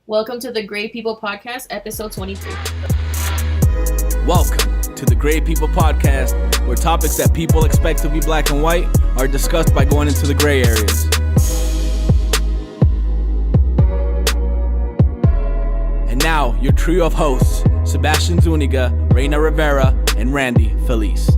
Welcome to the Great People Podcast, episode 23. Welcome to the Great People Podcast, where topics that people expect to be black and white are discussed by going into the gray areas. And now, your trio of hosts, Sebastian Zuniga, Reina Rivera, and Randy Felice.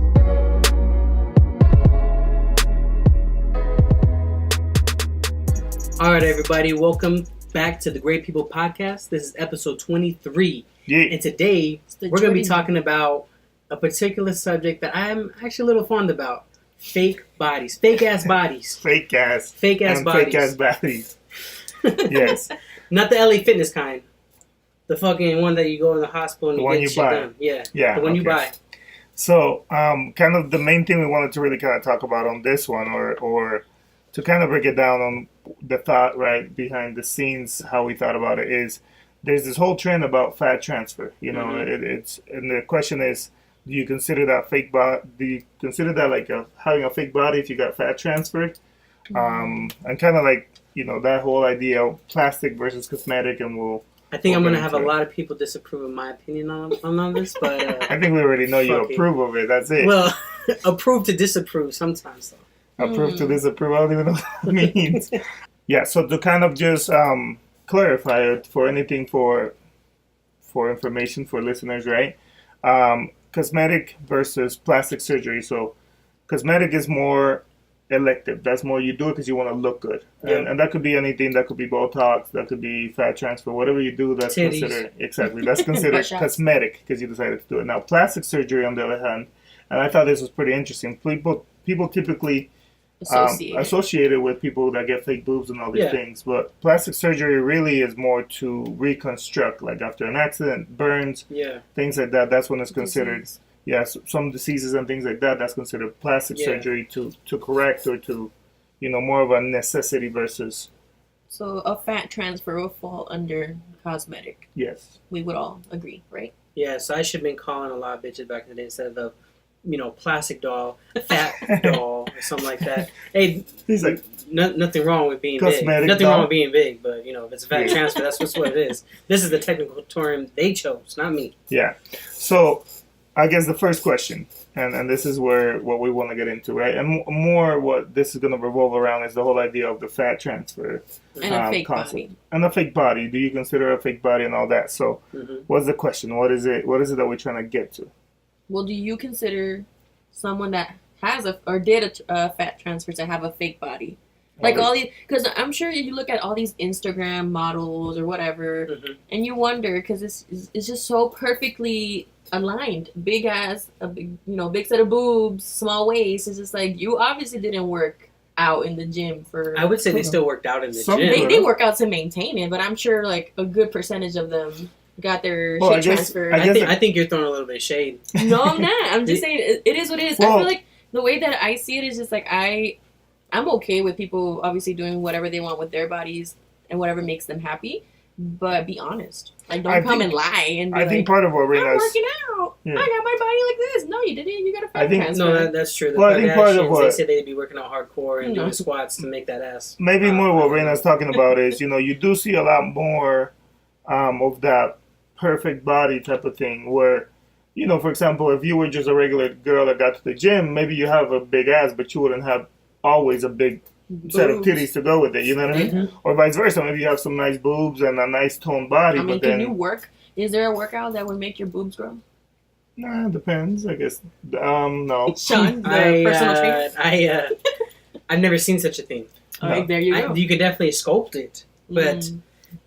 All right, everybody, welcome back to the Great People Podcast. This is episode 23. Yeah. And today, we're going to be talking about a particular subject that I'm actually a little fond about. Fake bodies. Fake-ass bodies. Fake-ass bodies. Fake-ass bodies. Yes. Not the LA Fitness kind. The fucking one that you go in the hospital and you get shit done. Yeah, the one you buy. So, kind of the main thing we wanted to really kind of talk about on this one, or to kind of break it down on the thought right behind the scenes, how we thought about it is there's this whole trend about fat transfer. You know, it's and the question is, do you consider that fake body? Do you consider that like having a fake body if you got fat transferred? And kind of like that whole idea of plastic versus cosmetic, and I think I'm going to have a lot of people disapprove of my opinion on this, but I think we already know you approve of it. That's it. Well, approve to disapprove sometimes though. Approve to disapprove. I don't even know what that means. Yeah, so to kind of just clarify it for anything for information for listeners, right? Cosmetic versus plastic surgery. So cosmetic is more elective. That's more you do it because you want to look good. And that could be anything. That could be Botox. That could be fat transfer. Whatever you do, that's considered That's considered cosmetic because you decided to do it. Now, plastic surgery, on the other hand, and I thought this was pretty interesting. People typically associated with people that get fake boobs and all these things, but plastic surgery really is more to reconstruct, like after an accident, burns, things like that. That's when it's considered. Some diseases and things like that. That's considered plastic surgery to correct or to, more of a necessity versus. So a fat transfer will fall under cosmetic. Yes, we would all agree, right? Yeah. So I should have been calling a lot of bitches back in the day instead of the plastic doll, fat doll, or something like that. Hey, he's like, nothing wrong with being big. Nothing wrong with being big, but if it's a fat transfer, that's what it is. This is the technical term they chose, not me. Yeah. So, I guess the first question, and this is what we want to get into, right? And more what this is going to revolve around is the whole idea of the fat transfer and a fake concept. body. And a fake body. Do you consider a fake body and all that? So, what's the question? What is it? What is it that we're trying to get to? Well, do you consider someone that has did a fat transfer to have a fake body? Like all these, because I'm sure you look at all these Instagram models or whatever, and you wonder because it's just so perfectly aligned, big ass, big set of boobs, small waist. It's just like you obviously didn't work out in the gym for. I would say they still worked out in the gym. They work out to maintain it, but I'm sure like a good percentage of them got their shit transferred. I think you're throwing a little bit of shade. No, I'm not. I'm just saying it is what it is. Well, I feel like the way that I see it is just like I'm okay with people obviously doing whatever they want with their bodies and whatever makes them happy, but be honest. Like don't come and lie and be I think part of what Reina's... I'm working out. Yeah. I got my body like this. No, you didn't. You got a fat transfer. No, that's true. Well, I think part of what... They said they'd be working out hardcore and doing squats to make that ass. Maybe more what Reina's talking about is, you do see a lot more of that perfect body type of thing where, for example, if you were just a regular girl that got to the gym, maybe you have a big ass, but you wouldn't have always a big set of titties to go with it, you know what I mean? Or vice versa, maybe you have some nice boobs and a nice toned body, but then... can you work? Is there a workout that would make your boobs grow? Nah, depends, I guess. No. Sean, the personal trainer? I've never seen such a thing. All right, there you go. You could definitely sculpt it, but...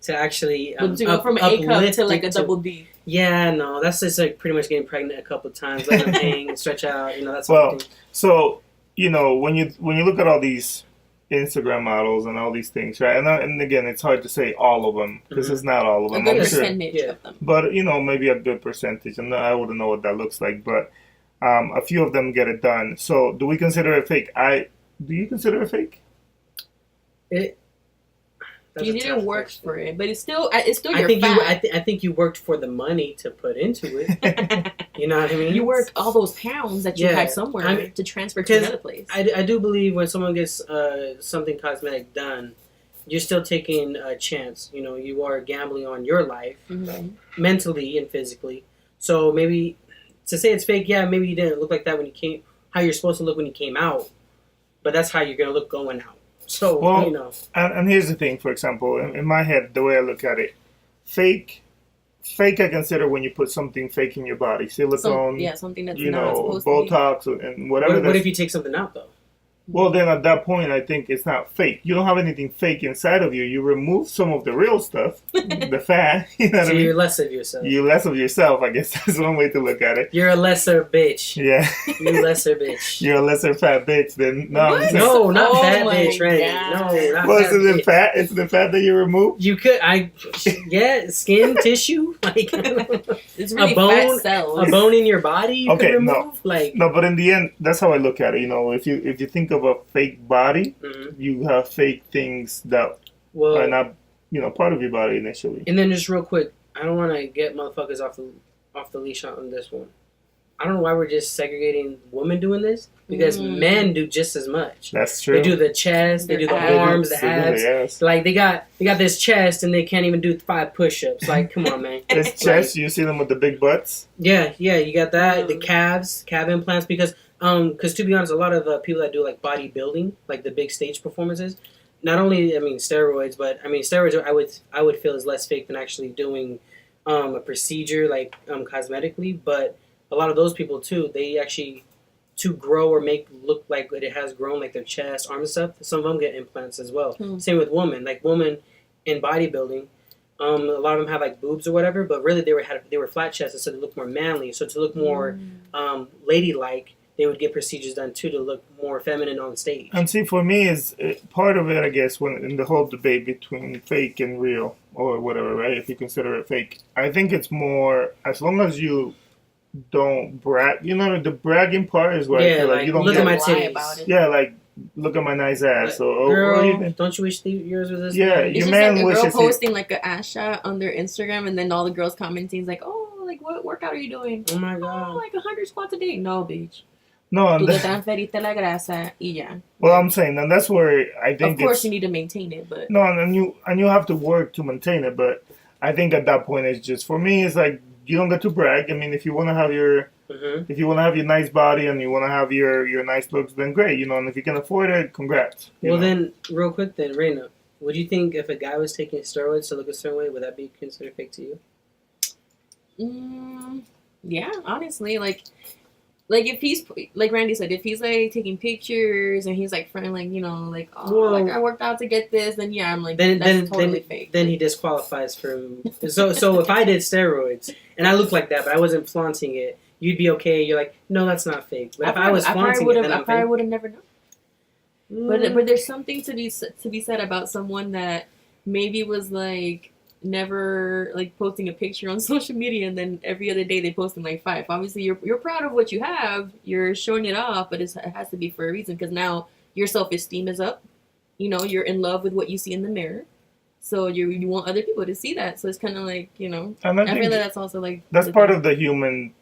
To actually to go from an A cup to like a double D. Yeah, no, that's just like pretty much getting pregnant a couple of times, letting them hang, stretch out. That's so when you look at all these Instagram models and all these things, right? And again, it's hard to say all of them because it's not all of them. A good percentage of them, but maybe a good percentage, and I wouldn't know what that looks like, but a few of them get it done. So, do we consider it fake? Do you consider it fake? You didn't work for it, but it's still your fat. I think you worked for the money to put into it. You know what I mean? You worked all those pounds that you had somewhere to transfer to another place. I do believe when someone gets something cosmetic done, you're still taking a chance. You know, you are gambling on your life, Mm-hmm. mentally and physically. So maybe to say it's fake, yeah, maybe you didn't look like that when you came, how you're supposed to look when you came out, but that's how you're gonna look going out. So Well, you know, and here's the thing. For example, in my head, the way I look at it, fake I consider when you put something fake in your body, silicone, something that's you not know, supposed Botox, and whatever. what if you take something out though? Well, then at that point, I think it's not fake. You don't have anything fake inside of you. You remove some of the real stuff, the fat. You know what So I mean? you're less of yourself. You're less of yourself. I guess that's one way to look at it. You're a lesser bitch. Yeah. You lesser bitch. You're a lesser fat bitch than no. I'm What? saying- No, not Oh fat my bitch, right? God. No, not Well, fat is it bitch. fat? Is it the fat that you remove? You could, skin tissue, like It's really a bone, fat cells. a bone in your body. You Okay, could no. remove, like. No, but in the end, that's how I look at it. You know, if you think of a fake body, Mhm. you have fake things that are Well, not, part of your body initially. and then just real quick, I don't want to get motherfuckers off the leash on this one. I don't know why we're just segregating women doing this because men do just as much. That's true. They do the chest, they do the Their arms, the They do abs. yes. Like they got this chest and they can't even do 5 push-ups. Like, come on, man. This chest, you see them with the big butts. Yeah, you got that. The Mm. calf implants, because to be honest, a lot of people that do like bodybuilding, like the big stage performances, not only steroids, but steroids I would feel is less fake than actually doing a procedure like cosmetically, but a lot of those people too, they actually to grow or make look like it has grown, like their chest, arms and stuff. Some of them get implants as well. Same with women, like women in bodybuilding. A lot of them have like boobs or whatever, but really they were flat chested, so they look more manly. So to look more ladylike, they would get procedures done too to look more feminine on stage. And see, for me, is part of it, I guess, when in the whole debate between fake and real or whatever, right? If you consider it fake, I think it's more as long as you don't brag. You know, the bragging part is where I feel like you don't look at my lie titties. about it. Yeah, like look at my nice ass. Or Girl, even, don't you wish yours was this? Yeah, big? It's your just man like a wishes girl he- posting like an ass shot on their Instagram, and then all the girls commenting like, "Oh, like what workout are you doing? Oh my Oh, god. like 100 squats a day." No, bitch. no, Tú and te transferiste la grasa y ya. well, I'm saying, and that's where I think Of course, it's, you need to maintain it, but no, and you have to work to maintain it. But I think at that point, it's just for me, it's like you don't get to brag. I mean, if you want to have your Mm-hmm. if you want to have your nice body and you want to have your nice looks, then great, and if you can afford it, congrats. you Well, know. then, real quick, then, Reina, would you think if a guy was taking steroids to look a certain way, would that be considered fake to you? yeah, honestly, like if he's like Randy said, if he's like taking pictures and he's like fronting like like like I worked out to get this, then yeah, I'm like that's totally fake. Then he disqualifies from. So if I did steroids and I looked like that, but I wasn't flaunting it, you'd be okay. You're like, no, that's not fake. But if I was flaunting it, then I I'm probably fake. would have never known. But there's something to be said about someone that maybe was like never like posting a picture on social media, and then every other day they posting like 5. Obviously, you're proud of what you have, you're showing it off, but it has to be for a reason, because now your self-esteem is up. You're in love with what you see in the mirror, so you want other people to see that. So it's kind of like And I feel like that's also like that's the part thing. of the human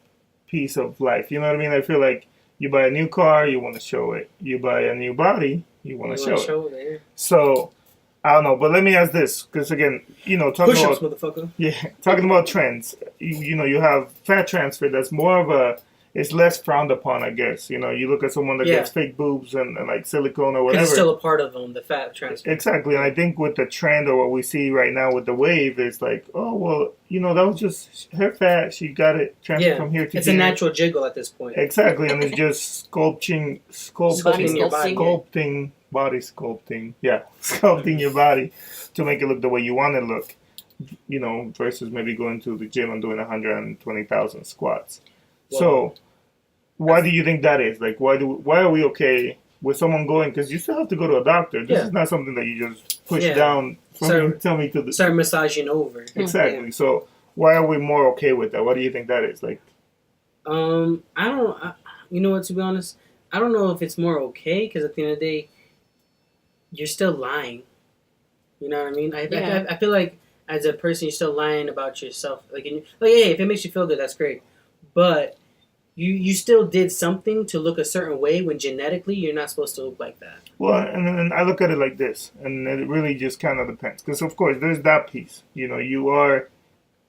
piece of life. You know what I mean? I feel like you buy a new car, you want to show it. You buy a new body, you want to show it. it. So I don't know, but let me ask this, because again, talking Push-ups, about motherfucker. talking about trends. You have fat transfer. That's more of it's less frowned upon, I guess. You look at someone that gets fake boobs and like silicone or Because whatever. it's still a part of them, the fat transfer. Exactly, and I think with the trend or what we see right now with the wave, it's like, oh well, that was just her fat. She got it transferred from here to It's here. a natural jiggle at this point. Exactly, and it's just sculpting your body. sculpting your body to make it look the way you want it to look. Versus maybe going to the gym and doing 120,000 squats. Well, so, why do you think that is? Like, why are we okay with someone going? Because you still have to go to a doctor. This is not something that you just push down from tell me to the start massaging over. exactly. Yeah. So why are we more okay with that? What do you think that is? Like, I don't. You know what? To be honest, I don't know if it's more okay, because at the end of the day, you're still lying. You know what I mean? I feel like as a person, you're still lying about yourself. Like, hey, if it makes you feel good, that's great. But you still did something to look a certain way when genetically you're not supposed to look like that. Well, and I look at it like this, and it really just kind of depends. Because, of course, there's that piece. You are,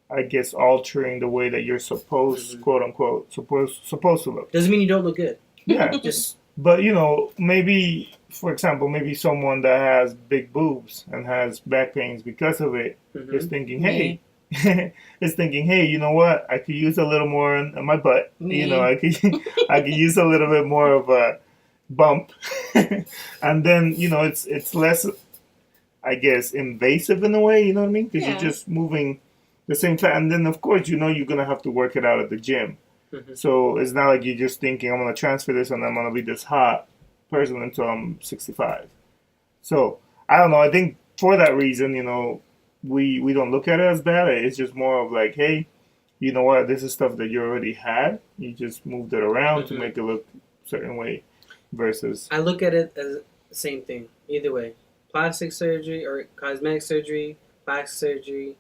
I guess, altering the way that you're supposed, quote unquote, supposed to look. Doesn't mean you don't look good. Yeah. Just. But, maybe, for example, maybe someone that has big boobs and has back pains because of it is thinking, hey, you know what? I could use a little more on my butt. Me. I could use a little bit more of a bump, and then it's less, I guess, invasive in a way. You know what I mean? Because you're just moving the same time, and then of course you're gonna have to work it out at the gym. So it's not like you're just thinking I'm gonna transfer this and I'm gonna be this hot person until I'm 65. So I don't know. I think for that reason, we don't look at it as bad. It's just more of like, hey, you know what? This is stuff that you already had. You just moved it around to make it look a certain way. Versus, I look at it as the same thing. Either way, plastic surgery or cosmetic surgery, plastic surgery,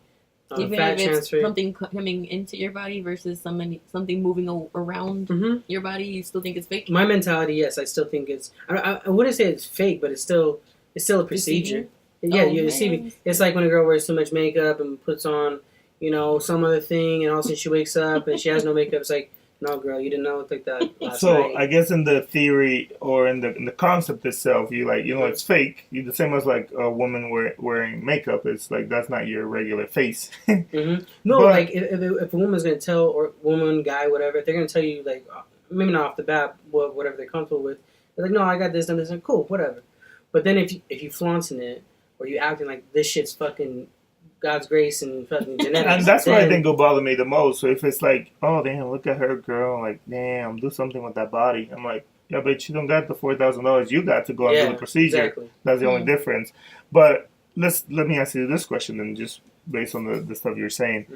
even fat if it's transfer. something coming into your body versus something moving around your body, you still think it's fake? My mentality, yes, I still think it's. I wouldn't say it's fake, but it's still a procedure. Yeah, you're deceiving. It's like when a girl wears too much makeup and puts on, some other thing, and all of a sudden she wakes up and she has no makeup. It's like, no, girl, you did not look like that last night. I guess in the theory or in the concept itself, you like, it's fake. You the same as like a woman wearing makeup. It's like that's not your regular face. No, but, like if a woman's gonna tell, or woman, guy, whatever, if they're gonna tell you like maybe not off the bat whatever they're comfortable with. They're like, no, I got this and this, and cool, whatever. But then if you flaunting it or you acting like this shit's fucking God's grace and fucking genetics. And that's what I think will bother me the most. So if it's like, oh damn, look at her, girl, like damn, do something with that body. I'm like, yeah, but you don't got the $4,000 you got to go and do the procedure. Exactly. That's the only difference. But let me ask you this question, and just based on the stuff you're saying,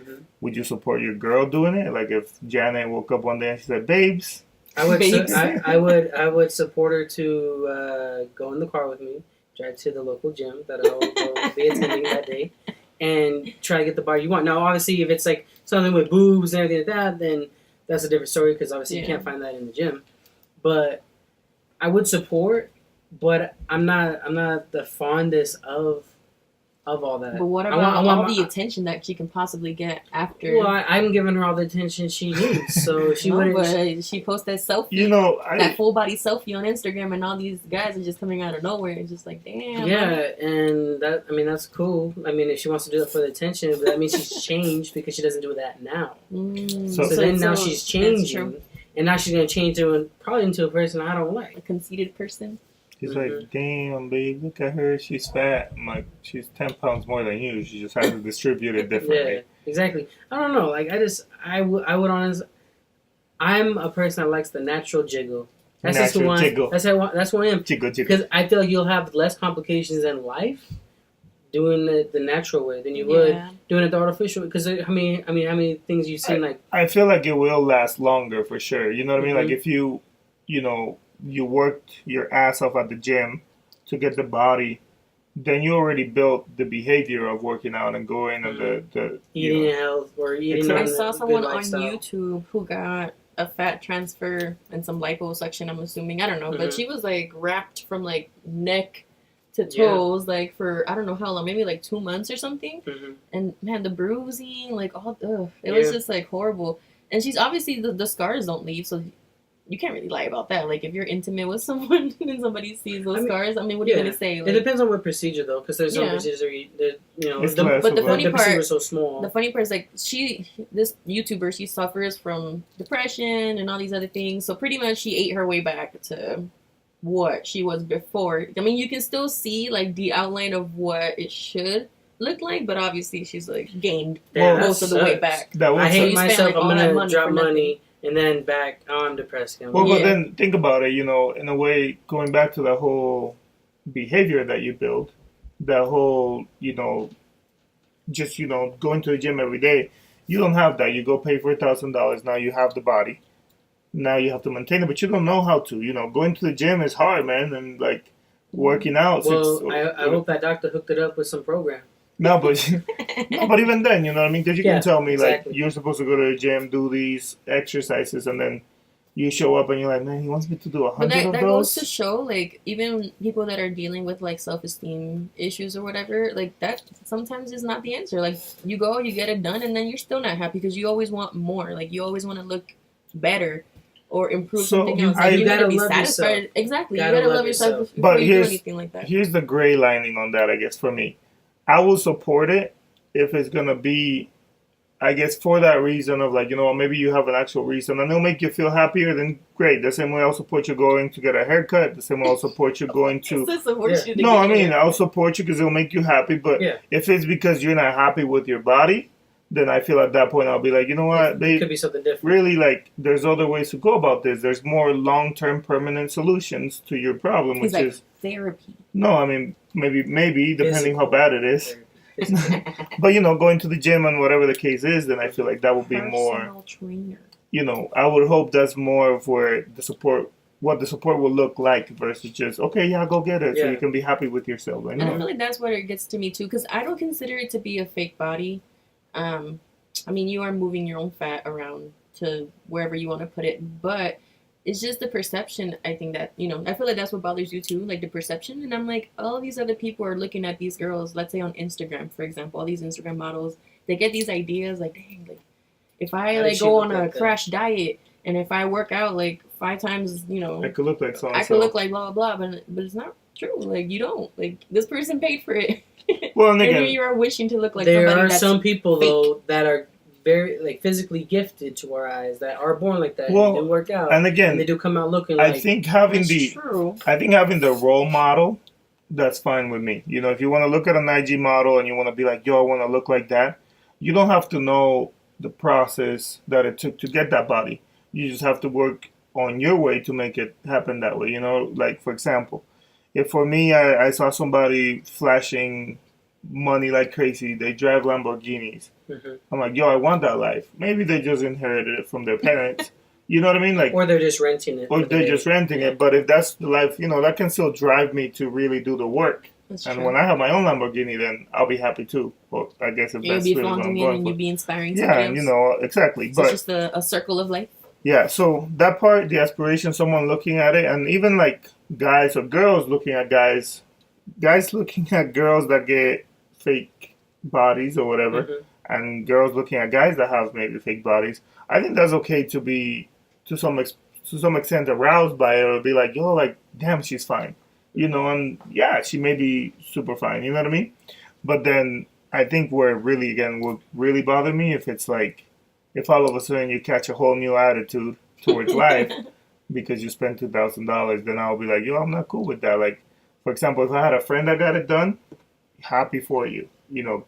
would you support your girl doing it? Like if Janet woke up one day and she said, "Babes," I would I would support her to go in the car with me, drive to the local gym that I will be attending that day, and try to get the body you want. Now, obviously, if it's like something with boobs and everything like that, then that's a different story because obviously you can't find that in the gym. But I would support, but I'm not the fondest of all that. But what about all the attention that she can possibly get after? Well, I'm giving her all the attention she needs, so she wouldn't. But she posts that selfie, that full body selfie on Instagram, and all these guys are just coming out of nowhere. It's just like, damn. Yeah, and that's cool. I mean, if she wants to do it for the attention, but that means she's changed because she doesn't do that now. So then now she's changing, and now she's gonna change probably into a person I don't like, a conceited person. She's like, damn, babe, look at her. She's fat. I'm like, she's 10 pounds more than you. She just has to distribute it differently. Yeah, exactly. I don't know. Like, I would honestly, I'm a person that likes the natural jiggle. That's just the one. Jiggle. That's what I am. Jiggle. Because I feel like you'll have less complications in life doing the natural way than you would doing it the artificial way. Because how many things you've seen like. I feel like it will last longer for sure. You know what I mean? Like if you worked your ass off at the gym to get the body, then you already built the behavior of working out and going and the eating health or eating. I saw someone on YouTube who got a fat transfer and some liposuction. I'm assuming, I don't know, but she was like wrapped from like neck to toes, like for I don't know how long, maybe like 2 months or something. And man, the bruising, like it was just like horrible. And she's obviously the scars don't leave, so. You can't really lie about that. Like, if you're intimate with someone and somebody sees those scars, what are you going to say? Like, it depends on what procedure, though, because there's some procedures where but the funny part is so small. The funny part is, like, this YouTuber, she suffers from depression and all these other things. So, pretty much, she ate her way back to what she was before. I mean, you can still see, like, the outline of what it should look like, but obviously, she's, like, gained most of the way back. I hate myself. I'm going to drop money. And then back on depressed again. Well, but then think about it, in a way, going back to the whole behavior that you build, the whole, just, going to the gym every day, you don't have that. You go pay $4,000, now you have the body. Now you have to maintain it, but you don't know how to. Going to the gym is hard, man, and, like, working out. Well, I hope that doctor hooked it up with some program. No, but even then, you know what I mean? Because you can tell me, like, you're supposed to go to the gym, do these exercises, and then you show up and you're like, man, he wants me to do But 100 of that those. goes to show, like, even people that are dealing with, like, self-esteem issues or whatever, like, that sometimes is not the answer. Like, you go, you get it done, and then you're still not happy because you always want more. Like, you always want to look better or improve So, something else. I- Like, you You gotta gotta be love satisfied. yourself. Exactly. Gotta You gotta love love yourself yourself. before But you do here's- anything like that. Here's the gray lining on that, I guess, for me. I will support it if it's going to be, I guess, for that reason of like, maybe you have an actual reason and it'll make you feel happier, then great. The same way I'll support you going to get a haircut. The same way I'll support you going to. It's just a horseshoe to No, get I mean, here. I'll support you because it'll make you happy. But Yeah. if it's because you're not happy with your body, then I feel at that point I'll be like, you know what, It babe, could be something different. really, like, there's other ways to go about this. There's more long-term permanent solutions to your problem, He's which like, is, therapy. no, I mean, maybe, depending how Physical bad it is. But, going to the gym and whatever the case is, then I feel like that would be more, Personal trainer. I would hope that's more of where what the support will look like versus just, okay, yeah, go get it so Yeah. you can be happy with yourself. And I feel like that's where it gets to me too, because I don't consider it to be a fake body. I mean, you are moving your own fat around to wherever you want to put it, but it's just the perception. I think that, I feel like that's what bothers you too, like the perception. And I'm like, all these other people are looking at these girls, let's say on Instagram, for example, all these Instagram models, they get these ideas like, dang, like if I How like does she go look on a like that? crash diet and if I work out like 5 times, I could look like so I could look like blah blah blah, but it's not true. Like you don't. Like this person paid for it. Well, and And again, you are wishing to look like There somebody are that's some people fake. though that are very like physically gifted to our eyes that are born like that. Well, They do work out, and and again, they do come out looking I like. think having That's true. having the role model, that's fine with me. If you want to look at an IG model and you want to be like, yo, I want to look like that, you don't have to know the process that it took to get that body. You just have to work on your way to make it happen that way. Like for example, if for me, I saw somebody flashing money like crazy, they drive Lamborghinis. Mhm. I'm like, yo, I want that life. Maybe they just inherited it from their parents. You know what I mean? Like, Or they're just renting it. or for the they're day. just renting it. But if that's the life, that can still drive me to really do the work. That's And true. when I have my own Lamborghini, then I'll be happy too. Well, I guess if You'll that's be really what I'm flaunting it going and for. you'll be inspiring Yeah, somebody else. exactly. So But it's just a circle of life. yeah, so that part, the aspiration, someone looking at it, and even like guys or girls looking at guys looking at girls that get fake bodies or whatever, Mhm. and girls looking at guys that have maybe fake bodies. I think that's okay to be to some extent aroused by it, or be like, yo, like, damn, she's fine, and yeah, she may be super fine. You know what I mean? But then I think where it really again would really bother me if it's like if all of a sudden you catch a whole new attitude towards life because you spent $2,000, then I'll be like, yo, I'm not cool with that. Like, for example, if I had a friend that got it done, happy for you.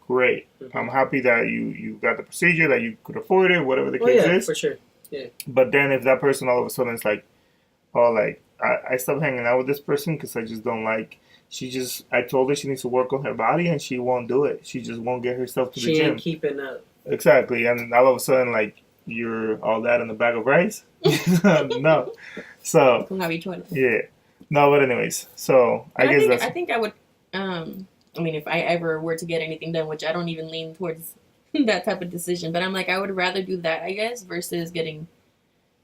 Great. Mhm. I'm happy that you got the procedure, that you could afford it, whatever the Oh case yeah, is. for sure. But then if that person all of a sudden is like, oh, like, I stopped hanging out with this person because I just don't like, I told her she needs to work on her body and she won't do it. She just won't get herself to the She gym. ain't keeping up. Exactly. And all of a sudden, like, you're all that in a bag of rice? No. So, Con habichuelas. yeah. No, but anyways. So, I But guess think, that's... I think I would. I mean, if I ever were to get anything done, which I don't even lean towards that type of decision, but I'm like, I would rather do that, I guess, versus getting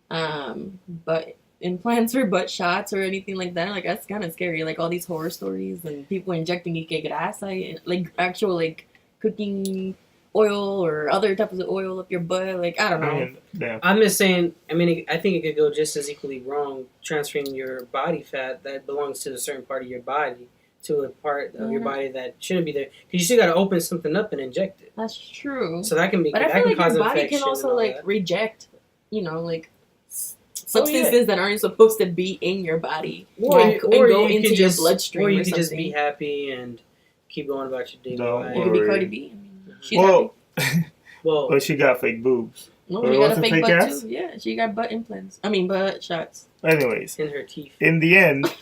butt implants or butt shots or anything like that. Like that's kind of scary. Like all these horror stories and people injecting grasa, like actual like cooking oil or other types of oil up your butt. Like I don't know. I mean, yeah. I'm just saying. I mean, I think it could go just as equally wrong transferring your body fat that belongs to a certain part of your body to a part of your body that shouldn't be there. Because you still got to open something up and inject it. That's true. So that can be. But I that feel can like cause your body infection can also and all like that. reject, like substances that aren't supposed to be in your body and go you into could your just, bloodstream. or you or could just something. be happy and keep going about your daily Don't life. You could be worry. Cardi B. I mean, she's Well, Well, but she got fake boobs. happy. No, or she what's got a the fake fake butt ass? too. Yeah, she got butt implants. I mean, butt shots. Anyways, in her teeth. in the end,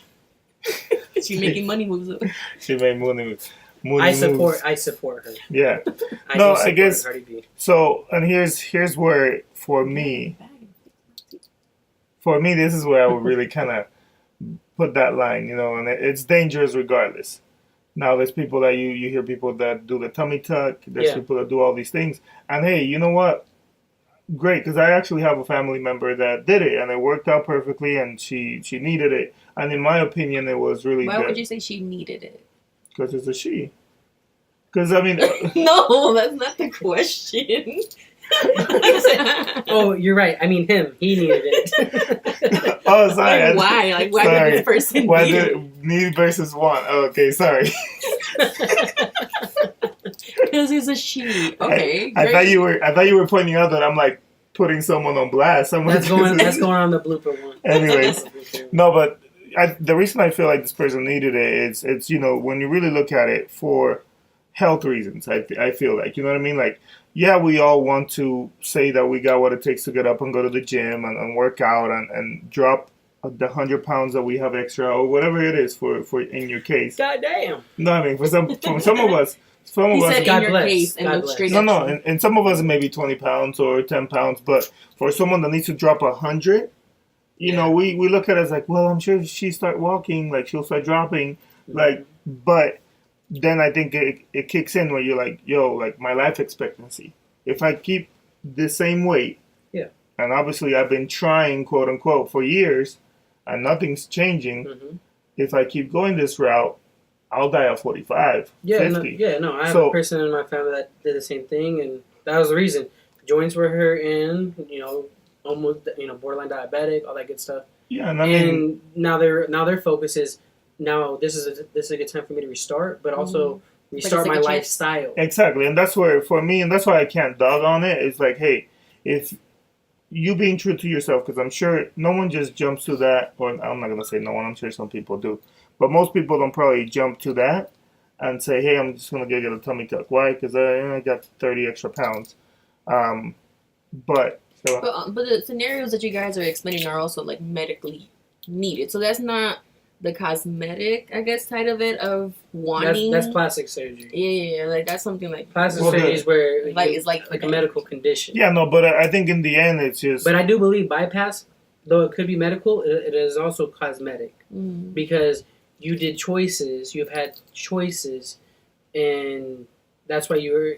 She making money moves. she made money I moves. support her. Yeah. I No, do I support guess- Cardi B. So, and here's where for me, this is where I would really kind of put that line, and it's dangerous regardless. Now, there's people that you hear people that do the tummy tuck. There's Yeah. people that do all these things. And hey, you know what? great, because I actually have a family member that did it, and it worked out perfectly, and she needed it. And in my opinion, it was really Why good. would you say she needed it? Because it's a she. Because, I mean... No, that's not the question. Oh, you're right. I mean, him. He needed it. Oh, sorry. Like, why? Like, why Sorry. would this person Why need it? did need versus want? Oh, okay, sorry. Because it's a she. Okay, I great. thought you were pointing out that I'm like putting someone on blast. That's going on the blooper one. Anyways, no, but the reason I feel like this person needed it is it's when you really look at it for health reasons. I feel like, you know what I mean. Like, yeah, we all want to say that we got what it takes to get up and go to the gym and work out and drop the 100 pounds that we have extra or whatever it is for in your case. God damn. No, I mean for some of us. Some He of us, said God in your bless. case and God look bless. straight no, at you. and some of us it may be 20 pounds or 10 pounds, but for someone that needs to drop 100, we look at it as like, well, I'm sure if she start walking, like she'll start dropping, like, but then I think it kicks in where you're like, yo, like my life expectancy, if I keep the same weight, and obviously I've been trying, quote unquote, for years, and nothing's changing, if I keep going this route, I'll die at 45, 50. I have a person in my family that did the same thing, and that was the reason. Joints were hurting, almost, borderline diabetic, all that good stuff. Yeah, and I mean, now their focus is now this is a good time for me to restart, but also restart my lifestyle. Exactly, and that's where for me, and that's why I can't dog on it. It's like, hey, if you being true to yourself, because I'm sure no one just jumps to that, or I'm not gonna say no one. I'm sure some people do. But most people don't probably jump to that and say, hey, I'm just going to go get a tummy tuck. Why? Because I got 30 extra pounds. But the scenarios that you guys are explaining are also like medically needed. So that's not the cosmetic, I guess, side of it of wanting. That's plastic surgery. Yeah. Like that's something like plastic surgery is where it's like a medical condition. Yeah, no, but I think in the end it's just. But I do believe bypass, though it could be medical, it is also cosmetic because you did choices. You've had choices, and that's why you're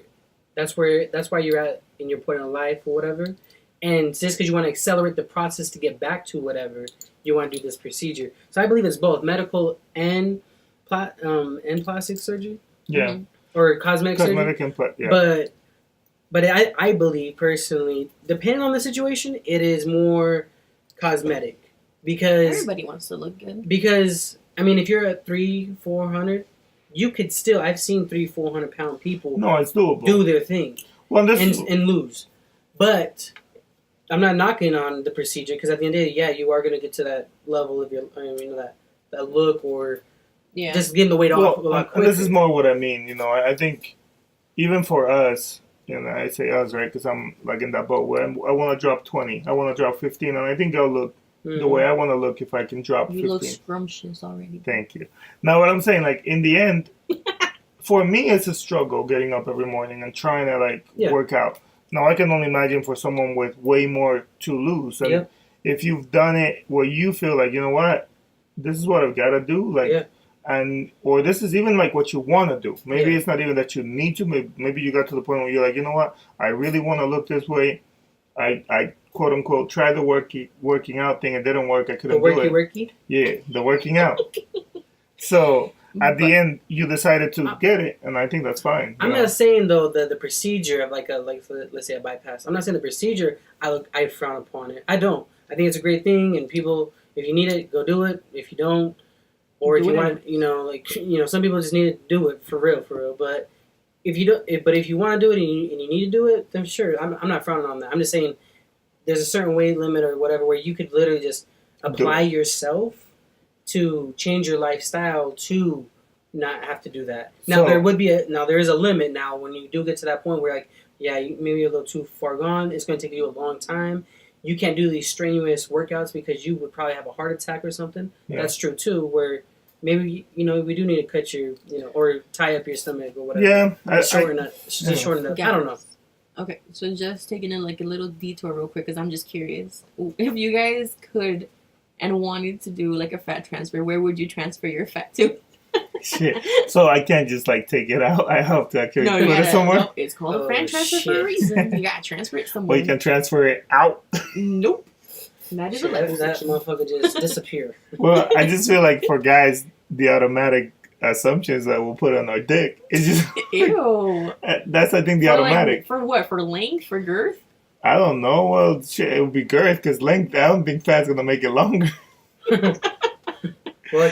at in your point in life or whatever. And just because you want to accelerate the process to get back to whatever, you want to do this procedure. So I believe it's both medical and plastic surgery. Yeah. Or cosmetic surgery. And yeah. But I believe personally, depending on the situation, it is more cosmetic because everybody wants to look good. Because I mean, if you're at 300-400, you could still. I've seen 300-400 pound people. No, it's doable. Do their thing. Well, and lose, but I'm not knocking on the procedure because at the end of the day, you are going to get to that level of your, that look or just getting the weight off a lot quicker. And this is more what I mean. I think even for us, I say us, right? Because I'm like in that boat where I want to drop 20, I want to drop 15, and I think I'll look the way I want to look if I can drop 15. You look scrumptious already. Thank you. Now, what I'm saying, like in the end, for me, it's a struggle getting up every morning and trying to work out. Now, I can only imagine for someone with way more to lose. And if you've done it where you feel like, you know what, this is what I've got to do, or this is even like what you want to do. Maybe it's not even that you need to. Maybe you got to the point where you're like, you know what, I really want to look this way. I quote unquote tried the working out thing. It didn't work. I couldn't do it. Worky? Yeah, the working out. So at the end, you decided to get it, and I think that's fine. I'm not saying though the procedure of let's say a bypass. I'm not saying the procedure. I frown upon it. I don't. I think it's a great thing, and people, if you need it, go do it. If you don't, or if you want, some people just need to do it for real. But if you don't, if you want to do it and you need to do it, then sure, I'm not frowning on that. I'm just saying there's a certain weight limit or whatever where you could literally just apply yourself to change your lifestyle to not have to do that. Now there is a limit now when you do get to that point where maybe you're a little too far gone. It's going to take you a long time. You can't do these strenuous workouts because you would probably have a heart attack or something. Yeah. That's true too. Where maybe we do need to cut your or tie up your stomach or whatever. Yeah, shorten it. I don't know. Okay, so just taking in like a little detour real quick because I'm just curious. If you guys could and wanted to do like a fat transfer, where would you transfer your fat to? Shit. So I can't just like take it out. I have to actually No, put it somewhere. no, it's called a fat transfer for a reason. You gotta transfer it somewhere. Well, you can transfer it out. Nope. That is a level that section. motherfucker just disappear. Well, I just feel like for guys, the automatic assumptions that we'll put on our dick is just Ew. that's I think the For, automatic. Like, for what? For length? For girth? I don't know. Well, shit, it would be girth because length. I don't think fat's gonna make it longer. Well,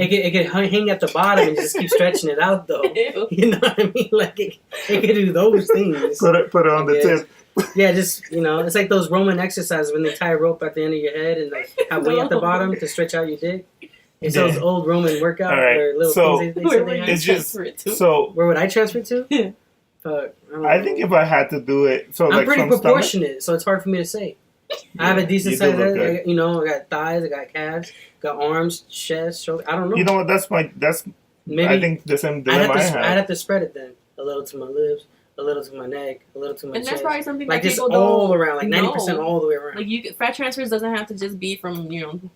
it could hang at the bottom and just keep stretching it out, though. Ew. You know what I mean? Like it could do those things. Put it on the Yes. tip. Yeah, just it's like those Roman exercises when they tie a rope at the end of your head and like have weight at the bottom to stretch out your dick. It's those old Roman workout All right, or little so- things they Where said would they you had. It's just- transfer it to? So Where would I transfer to? Yeah. Fuck, I think if I had to do it, so I'm like pretty from stomach, proportionate, so it's hard for me to say. I have a decent you do size look head. good. I got thighs, I got calves, got arms, chest, shoulder. I don't know. You know what? That's Maybe I think the same I'd dilemma I have have. to spread it then. A little to my lips, a little to my neck, a little to my And chest. that's probably something Like that just people all don't around, like 90% know. all the way around. Like fat transfers doesn't have to just be from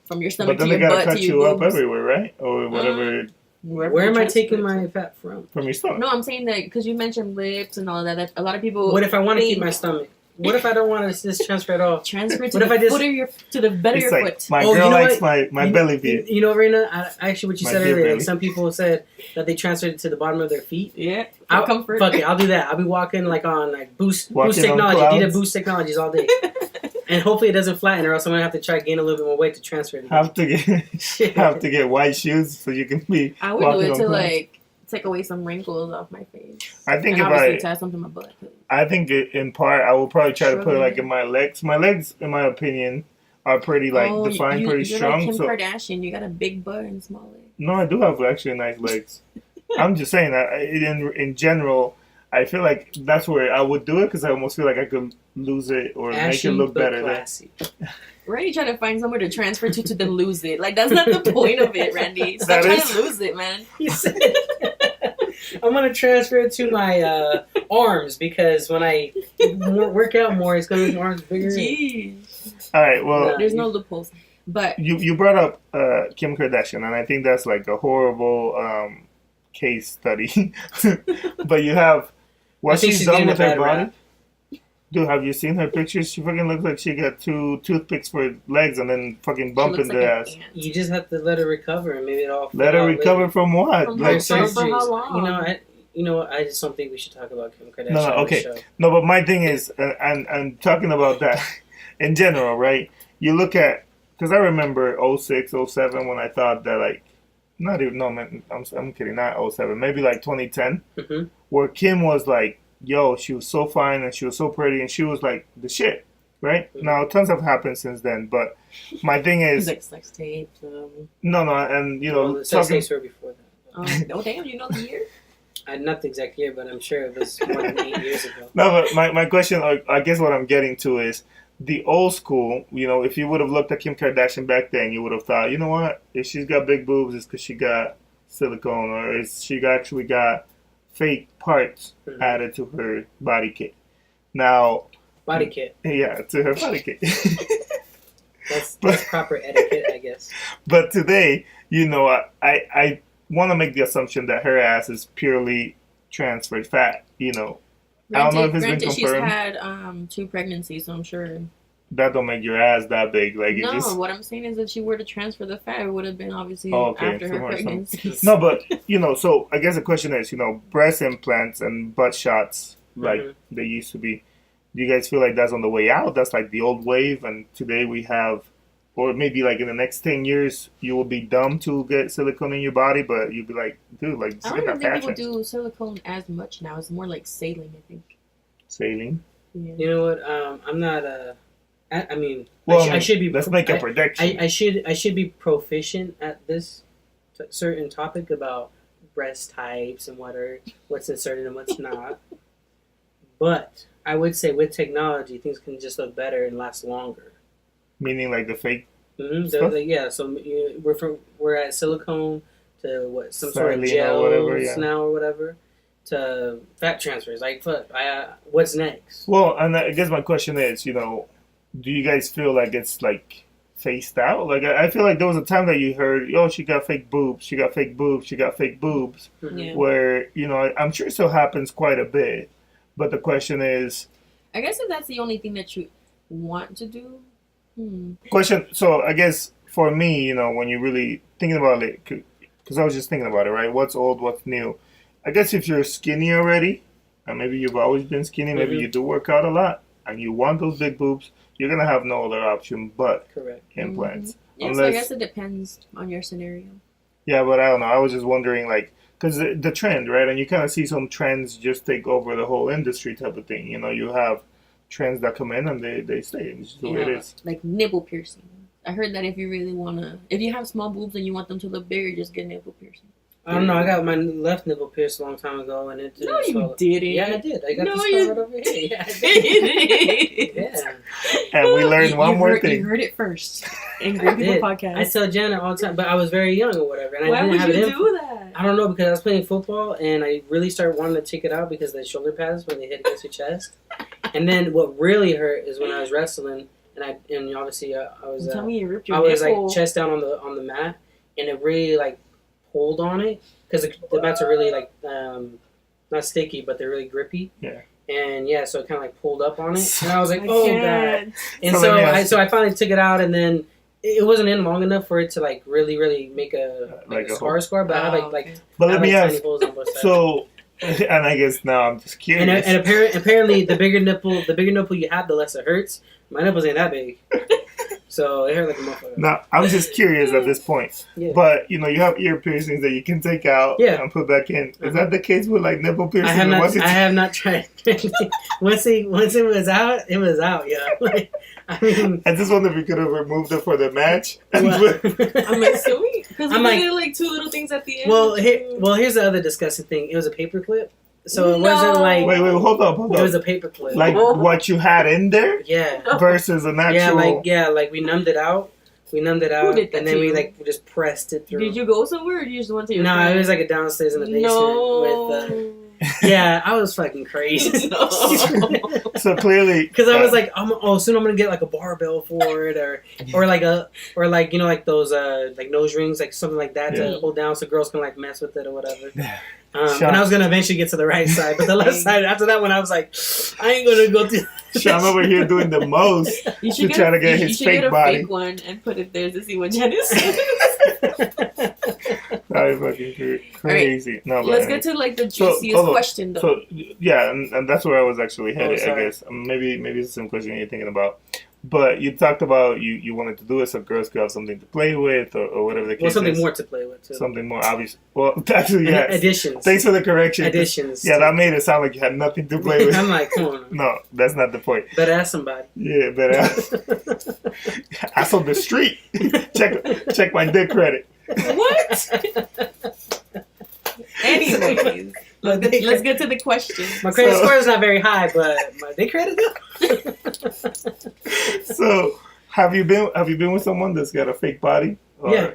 from your But stomach then to they your gotta butt cut to your you up boobs. everywhere, right? Or whatever Wherever Where you am I transfer taking it my to. fat from? from your stomach. No, I'm saying that because you mentioned lips and all that. That a lot of people. What if I want to keep think my stomach? What if I don't want to just transfer it off? transfer to What if I the just- foot of your to the bed of It's your like foot? my Oh, girl you know likes what? my belly view. You know, Rena, actually what you My said beer earlier, belly. like some people said that they transferred it to the bottom of their feet. Yeah, for I'll, comfort. Fuck it, I'll do that. I'll be walking like on like Boost Walking on Technology, clouds. Adidas Boost Technologies all day. And hopefully it doesn't flatten or else I'm going to have to try to gain a little bit more weight to transfer it. Have to get Shit. have to get white shoes so you can be. I would do walking it on to clouds. like take away some wrinkles off my face. I think and if obviously I to have something in my butt. I think in part I will probably try to put it like Struggling. in my legs. My legs, in my opinion, are pretty like Oh, defined, pretty you're strong. Like Kim So Kardashian, you got a big butt and small legs. no, I do have actually nice legs. I'm just saying that in general, I feel like that's where I would do it because I almost feel like I could lose it or Ashy, make it look but better. Then. classy. Randy trying to find somewhere to transfer to then lose it. Like that's not the point of it, Randy. Stop That trying is- to lose it, man. He said, I'm going to transfer it to my arms because when I work out more, it's going to make my arms bigger. Jeez. All right, well, Yeah. There's no loopholes. But you brought up Kim Kardashian, and I think that's like a horrible case study. But you have I what think she's she's done getting a with her bad body. rap. Dude, have you seen her pictures? She fucking looks like she got 2 toothpicks for legs and then fucking she bumping looks the like ass. an ant. You just have to let her recover and maybe it all Let her recover from what? From Like, her surgeries. for how long? You know what? I just don't think we should talk about Kim Kardashian. No, on okay. the show. no, but my thing is, and talking about that in general, right? You look at, because I remember 06, 07 when I thought that like, not even, no, man, I'm kidding, not 07, maybe like 2010, Mhm. where Kim was like, yo, she was so fine and she was so pretty and she was like the shit, right? Mhm. Now, tons have happened since then, but my thing It's is, like sex tapes. no, and you know, Well, the sex talking, tapes were before that. Oh damn, you know the year? Not the exact year, but I'm sure it was more than 8 years ago. no, but my question, I guess what I'm getting to is, the old school, you know, if you would have looked at Kim Kardashian back then, you would have thought, you know what, if she's got big boobs, it's because she got silicone, or is she actually got fake parts Mhm. added to her body kit. Now, Body kit. yeah, to her body kit. That's proper etiquette, I guess. But today, you know, I want to make the assumption that her ass is purely transferred fat, you know. I don't know if it's been Granted, she's confirmed. had 2 pregnancies, so I'm sure. That don't make your ass that big. Like, it No, just... what I'm saying is if she were to transfer the fat, it would have been obviously Oh, okay, after her somewhere, pregnancy. No, but, you know, so I guess the question is, you know, breast implants and butt shots, like Mhm. they used to be, do you guys feel like that's on the way out? That's like the old wave, and today we have, or maybe like in the next 10 years, you will be dumb to get silicone in your body, but you'll be like, dude, like, I don't get even that think fat people do silicone as much now. It's more like saline, I think. saline. Yeah. You know what? I'm not I mean, Well, I should be. let's make a prediction. I should be proficient at this certain topic about breast types and what's inserted and what's not. But I would say with technology, things can just look better and last longer. Meaning like the fake. Mm-hmm. Stuff? Yeah, so we're at silicone to what some sort of Saline or gels whatever, yeah. now or whatever to fat transfers. Like, fuck, what's next? Well, and I guess my question is, you know, do you guys feel like it's like phased out? Like, I feel like there was a time that you heard, "Oh, she got fake boobs. She got fake boobs. She got fake boobs." Yeah. Where I'm sure it still happens quite a bit. But the question is, I guess if that's the only thing that you want to do. So I guess for me, when you're really thinking about it, because I was just thinking about it, right? What's old, what's new? I guess if you're skinny already, and maybe you've always been skinny, maybe you do work out a lot, and you want those big boobs, you're gonna have no other option but implants. Yeah, so I guess it depends on your scenario. Yeah, but I don't know. I was just wondering, like, because the trend, right? And you kind of see some trends just take over the whole industry type of thing. You have trends that come in and they stay. It's just the way it is. Like nipple piercing. I heard that if you have small boobs and you want them to look bigger, just get nipple piercing. I don't know. I got my left nipple pierced a long time ago, and it didn't. No, you didn't. Yeah, I did. I got No, the you scar right over here. Yeah, I did. Yeah. And we learned one more thing. You heard it first in Great People Podcast. I tell Janet all the time, but I was very young or whatever. And Why I didn't would have you it do that? I don't know, because I was playing football, and I really started wanting to take it out because of the shoulder pads when they hit against your chest. And then what really hurt is when I was wrestling, and obviously I was Tell me you ripped your I was nipple. like chest down on the mat, and it really like pulled on it because the mats are really like not sticky, but they're really grippy. Yeah. And yeah, so it kind of like pulled up on it, and I was like, I oh can't. god. And So so I finally took it out, and then it wasn't in long enough for it to like really make a scar, but I had like But let me ask. tiny holes on both sides. So, and I guess now I'm just curious. And apparently the bigger nipple you have, the less it hurts. My nipples ain't that big, so it hurt like a motherfucker. Now, I'm just curious at this point. Yeah. But, you have ear piercings that you can take out and put back in. Is that the case with, like, nipple piercings? I have not tried. Once it was out, it was out, yeah. Like, I mean... I just wonder if you could have removed it for the match. I'm assuming. Because I'm like two little things at the end. Well, here's the other disgusting thing. It was a paper clip. So it wasn't like... Wait, hold up. It was a paper clip. Like what you had in there? Yeah. Versus an actual... Like we numbed it out. And then we just pressed it through. Did you go somewhere or did you just went to your friend? It was like a downstairs in the basement with... Yeah, I was fucking crazy. So clearly... Because I was like, soon I'm going to get like a barbell for it or like those like nose rings, like something like that to hold down so girls can like mess with it or whatever. And I was going to eventually get to the right side, but the left side, after that one, I was like, I ain't going to go through. Sean over here doing the most to try to get his fake body. You should get a fake one and put it there to see what Janice That is fucking crazy. Right. No, let's get to like the juiciest question though. So yeah, and that's where I was actually headed. I guess maybe it's the same question you're thinking about. But you talked about you wanted to do it so girls could have something to play with or whatever the case is. Something more to play with too. Something more obvious. Well, actually, yes. Additions. Thanks for the correction. Additions. Yeah, that made it sound like you had nothing to play with. I'm like, come on. No, that's not the point. Better ask somebody. Yeah, better ask. Ask on the street. Check my dick credit. What? Anyways, let's get to the question. My credit score is not very high, but my dick credit though. So, have you been with someone that's got a fake body? Or, yeah.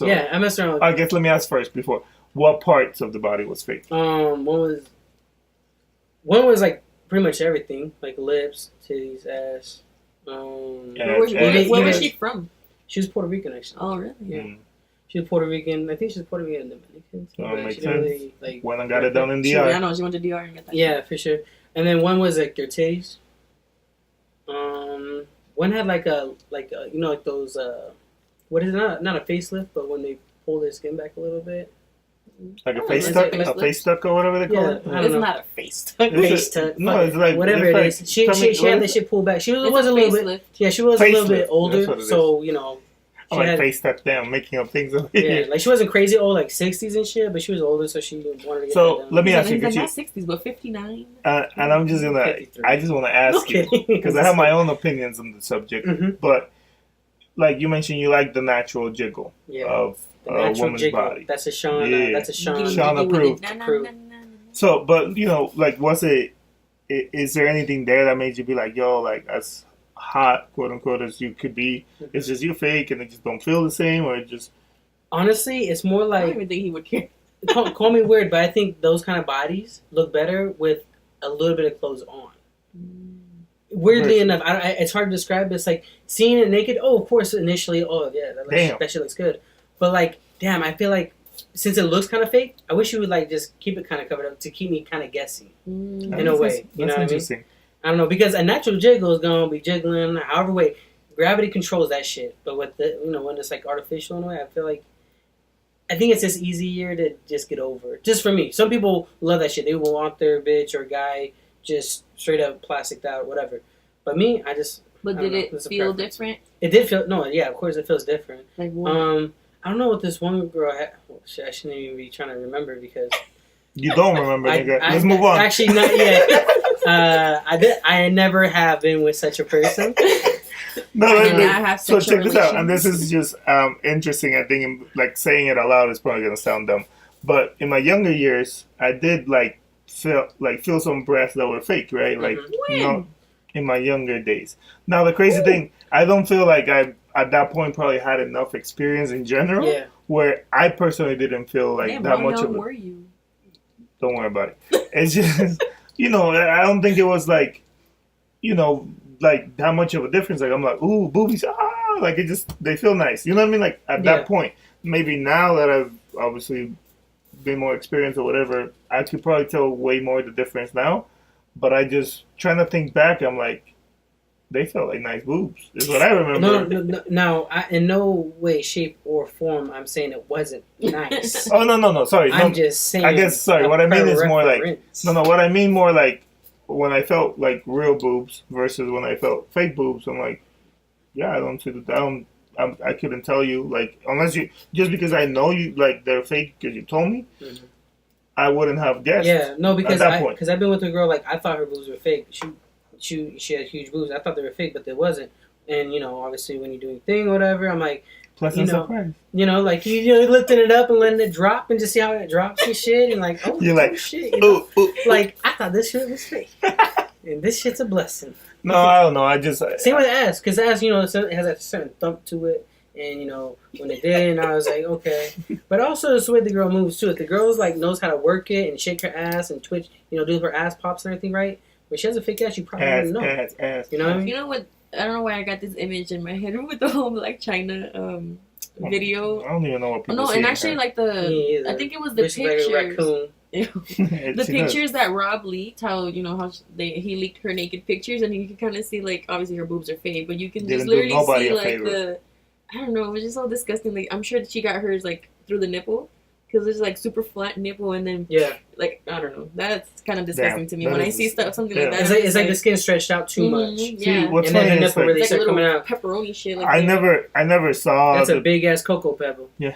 Yeah, I messed around with. I guess let me ask first before. What parts of the body was fake? One was like pretty much everything, like lips, titties, ass. Where was she from? She was Puerto Rican actually. Oh really? Yeah. She was Puerto Rican. I think she was Puerto Rican and Dominican. That makes sense. Really, went and got it done in DR. I know she went to DR and got that. Yeah, for sure. And then one was like their titties. One had like those what is it? Not a facelift, but when they pull their skin back a little bit. Like a face tuck, or whatever they call it. It's not a face tuck. Face tuck. No, it's like whatever it is. She had that shit pulled back. She was a little bit. Yeah, she was a little bit older, so I'm like face tuck down, making up things over here. Yeah, like she wasn't crazy old, like 60s and shit, but she was older, so she wanted to get So that done. let me ask you, not 60s, but 59. And I'm just gonna, 53. I just want to ask you because I have my own opinions on the subject. Mm-hmm. But like you mentioned, you like the natural jiggle of a woman's jiggle. body. That's a Sean. That's a Sean. Sean approved. So, but is there anything there that made you be like, yo, like as hot, quote unquote, as you could be? It's just you fake and they just don't feel the same, or it just. Honestly, it's more like. I don't even think he would care. Call me weird, but I think those kind of bodies look better with a little bit of clothes on. weirdly enough, it's hard to describe. It's like seeing it naked. Oh, of course, initially, that shit looks good. But like, damn, I feel like since it looks kind of fake, I wish you would like just keep it kind of covered up to keep me kind of guessing in a way. You know what I mean? I don't know, because a natural jiggle is gonna be jiggling however way. Gravity controls that shit, but with the when it's like artificial in a way, I think it's just easier to just get over. Just for me, some people love that shit. They will want their bitch or guy just straight up plasticed out, whatever. But me, But did it feel different? It did feel of course it feels different. Like what? I don't know what this one girl had. Well, shit, I shouldn't even be trying to remember because you don't remember, nigga. Let's move on. Actually, not yet. I never have been with such a person. So check this out, and this is just interesting. I think like saying it out loud is probably gonna sound dumb, but in my younger years, I did feel some breasts that were fake, right? Like in my younger days. Now the crazy thing, I don't feel like I at that point probably had enough experience in general, where I personally didn't feel like that much of it. Were you? Don't worry about it. It's just I don't think it was like like that much of a difference. Like I'm like, ooh, boobies, like it just they feel nice. You know what I mean? Like at that point, maybe now that I've obviously been more experienced or whatever, I could probably tell way more the difference now. But I just trying to think back, I'm like, they felt like nice boobs. Is what I remember. No, in no way, shape, or form, I'm saying it wasn't nice. Oh no, sorry. I'm just saying. I guess sorry. What I mean is more like What I mean more like. When I felt like real boobs versus when I felt fake boobs, I'm like, yeah, I don't see the I couldn't tell you like unless you just because I know you like they're fake because you told me, I wouldn't have guessed. Yeah, no, because I've been with a girl like I thought her boobs were fake. She had huge boobs. I thought they were fake, but they wasn't. And obviously when you're doing a thing or whatever, I'm like. Pleasant surprise. Like you're lifting it up and letting it drop and just see how it drops and shit and like you're like shit. Ooh. Like I thought this shit was fake, and this shit's a blessing. No, I don't know. I just same with ass because ass, it has a certain thump to it, and when it did, and I was like okay. But also it's the way the girl moves too. If the girl's like knows how to work it and shake her ass and twitch, do her ass pops and everything right. When she has a fake ass, you probably wouldn't know. Ass. You know what I mean? You know what? I don't know why I got this image in my head with the whole Black China video. I don't even know what people see. And actually, like I think it was the pictures. Like the pictures that Rob leaked, how he leaked her naked pictures, and you can kind of see like obviously her boobs are fake, but you can just literally see like I don't know, it was just so disgusting. Like I'm sure that she got hers like through the nipple. Because it's like super flat nipple and then like I don't know, that's kind of disgusting to me when I see something like that. It's like the skin stretched out too much. See, what's and then the nipple really like started coming out. Pepperoni shit. Like I never saw. That's a big ass cocoa pebble. Yeah,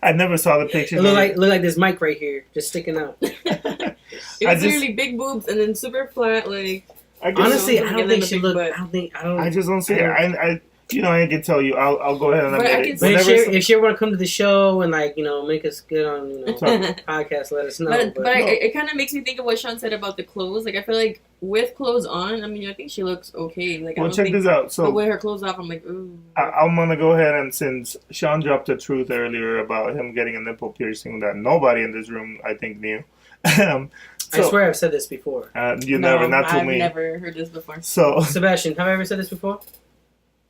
I never saw the pictures. It look like this mic right here, just sticking out. It was literally big boobs and then super flat. Like honestly, I don't think she looked. I just don't see it. I can tell you. I'll go ahead and admit it. But if she ever want to come to the show and make us good on podcast, let us know. But it kind of makes me think of what Sean said about the clothes. Like I feel like with clothes on, I mean I think she looks okay. Like well, check this out. So but with her clothes off, I'm like, ooh. I'm gonna go ahead and since Sean dropped the truth earlier about him getting a nipple piercing that nobody in this room I think knew. I swear I've said this before. Not to me. I've never heard this before. So Sebastian, have I ever said this before?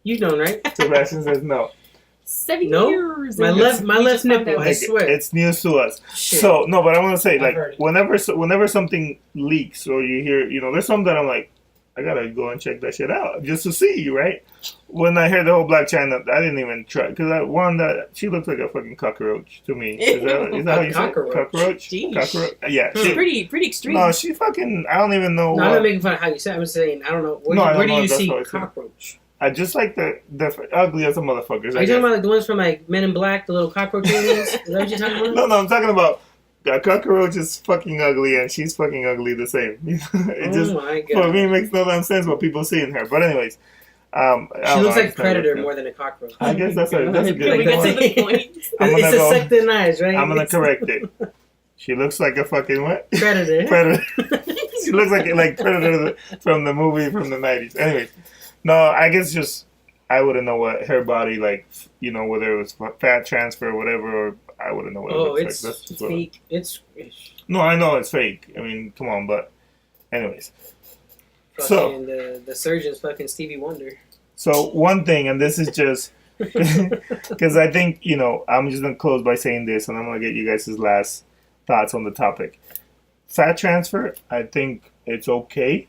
You've known, right? Sebastian says no. 7 years. My left nipple. I swear, it's news to us. Shit. So no, but I want to say like whenever something leaks or you hear there's something that I'm like I gotta go and check that shit out just to see, right? When I heard the whole Black China, I didn't even try because she looks like a fucking cockroach to me. Is that how you say it? Cockroach? Cockroach? Yeah. She's pretty extreme. No, she fucking. I don't even know. No, I'm not making fun of how you say it. I'm just saying I don't know. Where do you see cockroach? I just like the ugly as a motherfuckers. Are you talking about like the ones from like Men in Black, the little cockroach aliens? Is that what you're talking about? No, I'm talking about a cockroach is fucking ugly and she's fucking ugly the same. My God. For me, it makes no damn sense what people see in her. But anyways, she looks like Predator more than a cockroach. I guess that's a good point. It's a second eyes, right? I'm gonna correct it. She looks like a fucking what? Predator. She looks like Predator from the movie from the 90s. Anyways. No, I guess just I wouldn't know what her body like, whether it was fat transfer or whatever, or I wouldn't know what it looks like. It's fake. No, I know it's fake. I mean, come on, but anyways, Fucking the surgeon's fucking Stevie Wonder. So one thing, and this is just because I think, I'm just gonna close by saying this, and I'm gonna get you guys' last thoughts on the topic. Fat transfer, I think it's okay.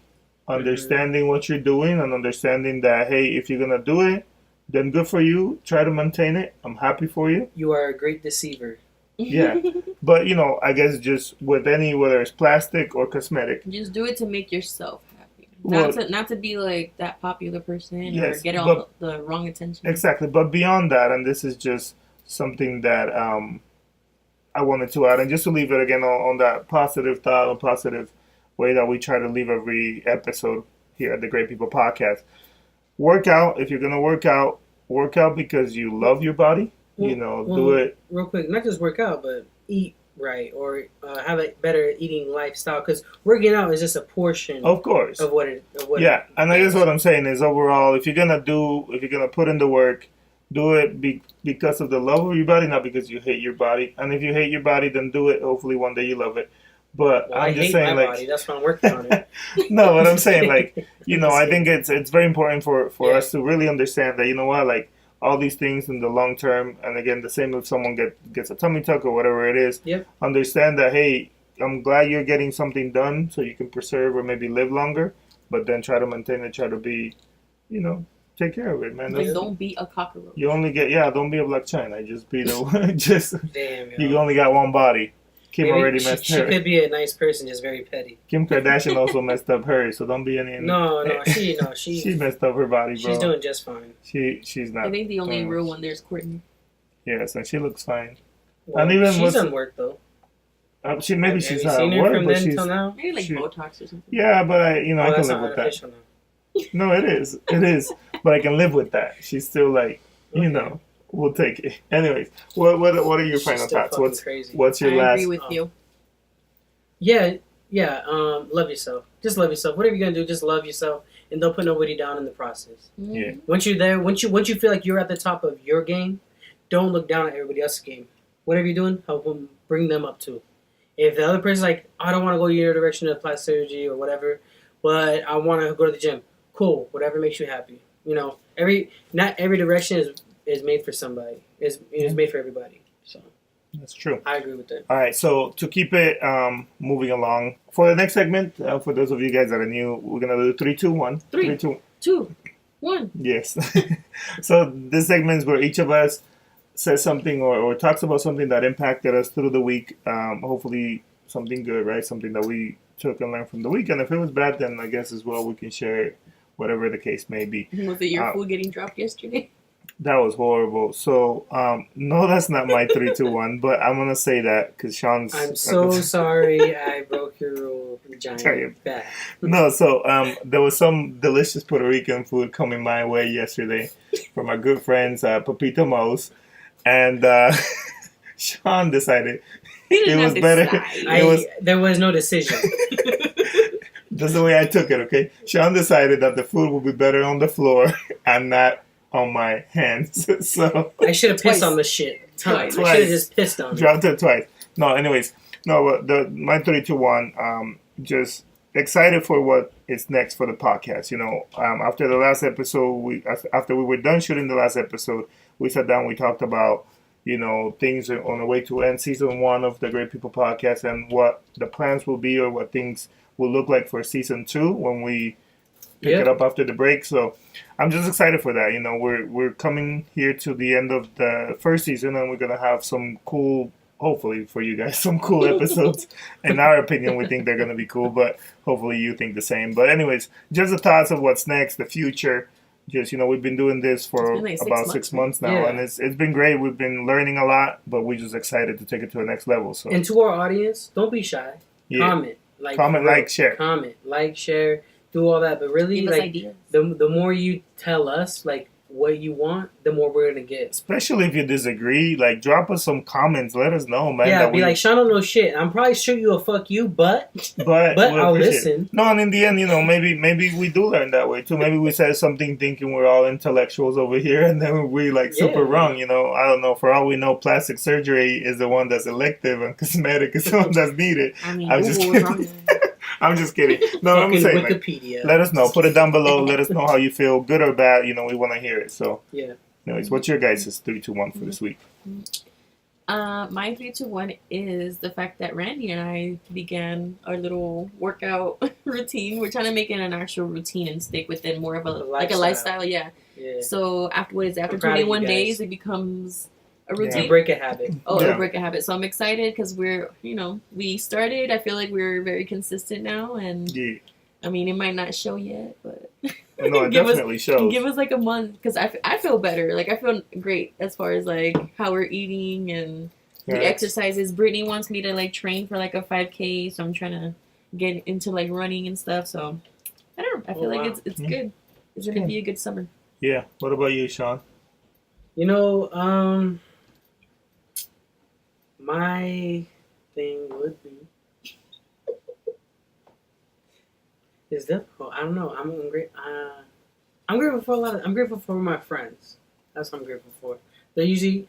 Understanding what you're doing and understanding that, hey, if you're gonna do it, then good for you. Try to maintain it. I'm happy for you. You are a great deceiver. Yeah, but I guess just with whether it's plastic or cosmetic, just do it to make yourself happy, well, not to be like that popular person yes, or get all the wrong attention. Exactly, but beyond that, and this is just something that I wanted to add, and just to leave it again on that positive thought, and positive way that we try to leave every episode here at the Great People Podcast. Work out. If you're gonna work out because you love your body. Do it real quick. Not just work out, but eat right or have a better eating lifestyle. Because working out is just a portion, of course, of what it. Yeah, and I guess what I'm saying is overall, if you're gonna put in the work, do it because of the love of your body, not because you hate your body. And if you hate your body, then do it. Hopefully, one day you love it. But well, I'm just saying, my body. That's why I'm working on it. No, but I'm saying, I think it's very important for us to really understand that all these things in the long term, and again, the same if someone gets a tummy tuck or whatever it is. Yep. Understand that, hey, I'm glad you're getting something done so you can preserve or maybe live longer, but then try to maintain it, try to be, take care of it, man. Don't be a cockroach. You only don't be a Black China. Just be the Damn, you only got one body. Kim already messed her. She could be a nice person, just very petty. Kim Kardashian also messed up hers, so don't be any. No, she she messed up her body, bro. She's doing just fine. She's not. I think the only real one there is Courtney. Yes, and she looks fine. Well, and even she's on work though. She's not on work, but she's now? Maybe like Botox or something. Yeah, but I can live with that. Now. No, it is, but I can live with that. She's still okay. We'll take it. Anyways, what are your final thoughts? What's your last? I agree with you. Yeah. Love yourself. Just love yourself. Whatever you're gonna do, just love yourself, and don't put nobody down in the process. Yeah. Once you're there, once you feel like you're at the top of your game, don't look down at everybody else's game. Whatever you're doing, help them, bring them up too. If the other person's like, I don't want to go your direction of plastic surgery or whatever, but I want to go to the gym. Cool. Whatever makes you happy. Not every direction is made for somebody. Is made for everybody. So that's true. I agree with that. All right. So to keep it moving along for the next segment, for those of you guys that are new, we're gonna do 3, 2, 1. 3, 2, 1. Yes. So this segment is where each of us says something or talks about something that impacted us through the week. Hopefully something good, right? Something that we took and learned from the week. And if it was bad, then I guess as well we can share it, whatever the case may be. Was it your food getting dropped yesterday? That was horrible. So, no, that's not my 3, 2, 1, but I'm going to say that because Sean's... I'm so sorry I broke your rule, giant bat. No, so there was some delicious Puerto Rican food coming my way yesterday from our good friends, Papito Mo's, and Sean decided it was better. There was no decision. That's the way I took it, okay? Sean decided that the food would be better on the floor and not on my hands. So I should have pissed on the shit. Twice. I should have just pissed on it. Dropped it twice. No, anyways. No, my 3, 2, 1, just excited for what is next for the podcast. After the last episode, after we were done shooting the last episode, we sat down, we talked about, things on the way to end season 1 of the Great People Podcast and what the plans will be or what things will look like for season 2 when we pick it up after the break. So I'm just excited for that. We're coming here to the end of the first season and we're going to have some cool, hopefully for you guys, some cool episodes. In our opinion, we think they're going to be cool, but hopefully you think the same. But anyways, just the thoughts of what's next, the future. Just, we've been doing this for about 6 months now, and it's been great. We've been learning a lot, but we're just excited to take it to the next level. So, and to our audience, don't be shy. Yeah. Comment, share. Comment, share, do all that. But really, the more you tell us, what you want, the more we're going to get. Especially if you disagree, drop us some comments. Let us know, man. Yeah, be like, Sean don't know shit. I'm probably sure you a fuck you, but I'll listen. No, and in the end, maybe we do learn that way too. Maybe we said something thinking we're all intellectuals over here, and then we super wrong. I don't know. For all we know, plastic surgery is the one that's elective, and cosmetic is the one that's needed. I'm just kidding. I'm just kidding. No, I'm Fucking saying, like, Wikipedia. let us know. Put it down below. Let us know how you feel, good or bad. You know, we want to hear it. So, Yeah. anyways, what's your guys' 3, 2, 1 for this week? My 3, 2, 1 is the fact that Randy and I began our little workout routine. We're trying to make it an actual routine and stick within more of a lifestyle. Yeah. So after 21 days, it becomes a routine. You break a habit. It'll break a habit. So I'm excited because we started. I feel like we're very consistent now, and I mean, it might not show yet, but no, it definitely shows. Give us like a month because I feel better. Like I feel great as far as like how we're eating and the exercises. Brittany wants me to like train for like a 5K, so I'm trying to get into like running and stuff. So I don't know. I feel like it's good. It's gonna be a good summer. Yeah. What about you, Sean? You know, my thing would be is difficult. I don't know. I'm great. I'm grateful for I'm grateful for my friends. That's what I'm grateful for. They're usually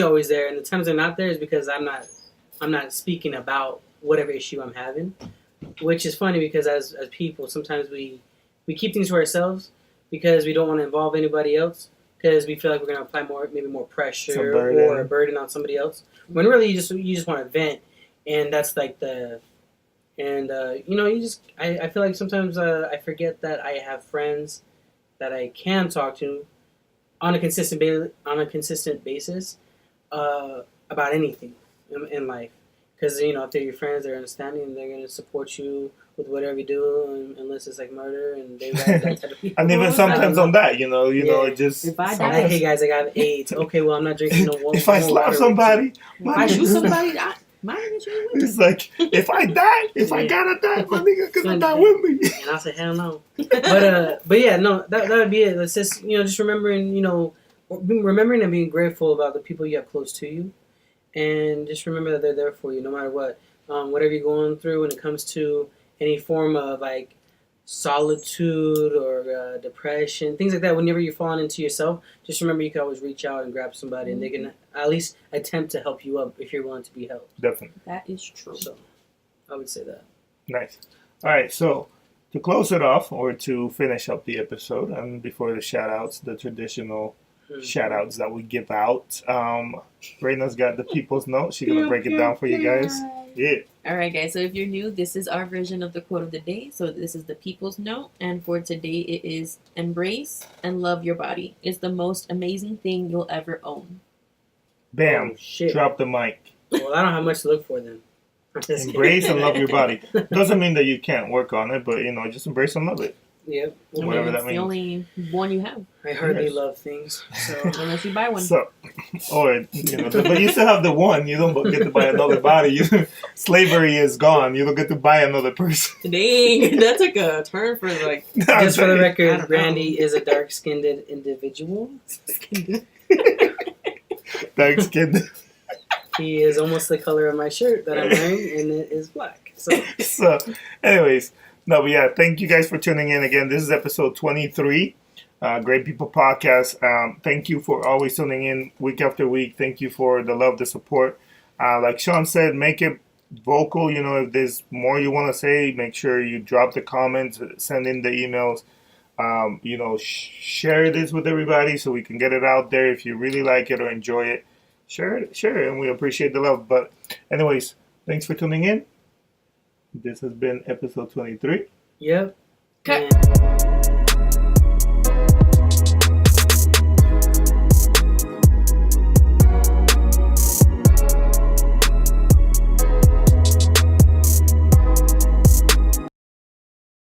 always there, and the times they're not there is because I'm not speaking about whatever issue I'm having, which is funny because as people sometimes we keep things to ourselves because we don't want to involve anybody else because we feel like we're going to apply maybe more pressure or a burden on somebody else. When really you just want to vent, and that's like I feel like sometimes I forget that I have friends that I can talk to on a consistent basis about anything in life. Because if they're your friends, they're understanding, and they're going to support you with whatever you do, unless it's like murder and they that type of people. And even sometimes on that, it just. If I die, hey guys, I got AIDS. Okay, well I'm not drinking no water. If I slap somebody, if I shoot somebody, my nigga should win. It's like if I die, I gotta die, my nigga gonna die with me. And I said, hell no. But yeah, no, that would be it. It's just just remembering and being grateful about the people you have close to you, and just remember that they're there for you no matter what. Whatever you're going through when it comes to any form of like solitude or depression, things like that. Whenever you're falling into yourself, just remember you can always reach out and grab somebody, and they can at least attempt to help you up if you're willing to be helped. Definitely. That is true. So, I would say that. Nice. All right, so to close it off or to finish up the episode, and before the shout-outs, the traditional shout-outs that we give out, Reina's got the people's note. She's going to break it down for you guys. Yeah. All right, guys. So if you're new, this is our version of the quote of the day. So this is the people's note. And for today, it is embrace and love your body. It's the most amazing thing you'll ever own. Bam. Oh, shit. Drop the mic. Well, I don't have much to look for then. Embrace and love your body. Doesn't mean that you can't work on it, but, just embrace and love it. Yep. Whatever that means. It's the only one you have. I hardly love things. So unless you buy one. So, or, but you still have the one. You don't get to buy another body. Slavery is gone. You don't get to buy another person. Dang, that took a turn for like. Just for the record, Randy is a dark-skinned individual. Dark-skinned. He is almost the color of my shirt that I'm wearing, and it is black. So, anyways, no, but yeah, thank you guys for tuning in again. This is episode 23, Great People Podcast. Thank you for always tuning in week after week. Thank you for the love, the support. Like Sean said, make it vocal. If there's more you want to say, make sure you drop the comments, send in the emails. Share this with everybody so we can get it out there. If you really like it or enjoy it, share it, and we appreciate the love. But anyways, thanks for tuning in. This has been episode 23. Yep. Cut.